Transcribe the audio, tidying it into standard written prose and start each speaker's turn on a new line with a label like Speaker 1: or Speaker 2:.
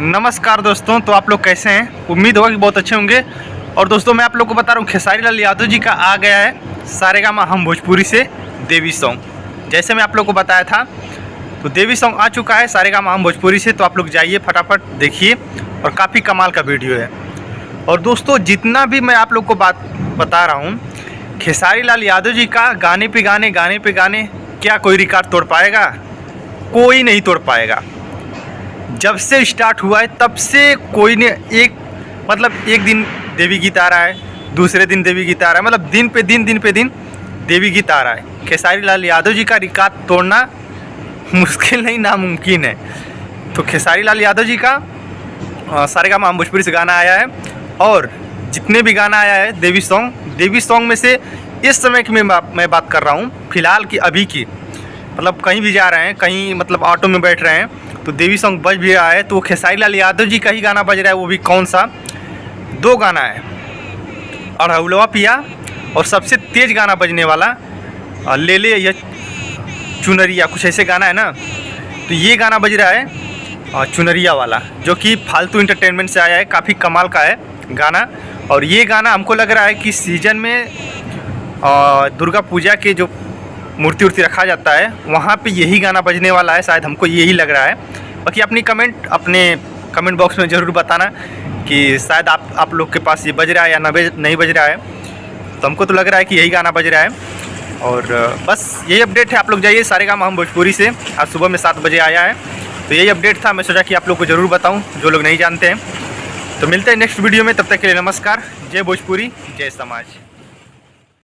Speaker 1: नमस्कार दोस्तों, तो आप लोग कैसे हैं? उम्मीद होगा कि बहुत अच्छे होंगे। और दोस्तों मैं आप लोग को बता रहा हूँ, खेसारी लाल यादव जी का आ गया है सारेगामा हम भोजपुरी से देवी सॉन्ग। जैसे मैं आप लोग को बताया था, तो देवी सॉन्ग आ चुका है सारेगामा हम भोजपुरी से। तो आप लोग जाइए फटाफट देखिए, और काफ़ी कमाल का वीडियो है। और दोस्तों जितना भी मैं आप लोग को बात बता रहा हूँ, खेसारी लाल यादव जी का गाने पे गाने क्या कोई रिकॉर्ड तोड़ पाएगा? कोई नहीं तोड़ पाएगा। जब से स्टार्ट हुआ है तब से कोई ने एक दिन देवी गीत आ रहा है, दूसरे दिन देवी गीत आ रहा है, मतलब दिन पे दिन देवी गीत आ रहा है। खेसारी लाल यादव जी का रिकॉर्ड तोड़ना मुश्किल नहीं, नामुमकिन है। तो खेसारी लाल यादव जी का सारेगामा हम भोजपुरी से गाना आया है, और जितने भी गाना आया है देवी सॉन्ग में से इस समय की मैं बात कर रहा हूँ, फिलहाल की अभी की। मतलब कहीं भी जा रहे हैं, कहीं मतलब ऑटो में बैठ रहे हैं, तो देवी सॉन्ग बज भी रहा है, तो खेसारी लाल यादव जी का ही गाना बज रहा है। वो भी कौन सा? 2 गाना है, अड़हुलवा पिया, और सबसे तेज गाना बजने वाला ले ले या चुनरिया, कुछ ऐसे गाना है ना। तो ये गाना बज रहा है चुनरिया वाला, जो कि फालतू इंटरटेनमेंट से आया है, काफ़ी कमाल का है गाना। और ये गाना हमको लग रहा है कि सीजन में दुर्गा पूजा के जो मूर्ति रखा जाता है, वहाँ पे यही गाना बजने वाला है, शायद हमको यही लग रहा है। बाकी अपने कमेंट बॉक्स में ज़रूर बताना कि शायद आप लोग के पास ये बज रहा है या नहीं बज रहा है। तो हमको तो लग रहा है कि यही गाना बज रहा है। और बस यही अपडेट है। आप लोग जाइए सारेगामा हम भोजपुरी से, आज सुबह में 7 बजे आया है। तो यही अपडेट था, मैं सोचा कि आप लोग को ज़रूर बताऊँ जो लोग नहीं जानते हैं। तो मिलते हैं नेक्स्ट वीडियो में, तब तक के लिए नमस्कार। जय भोजपुरी, जय समाज।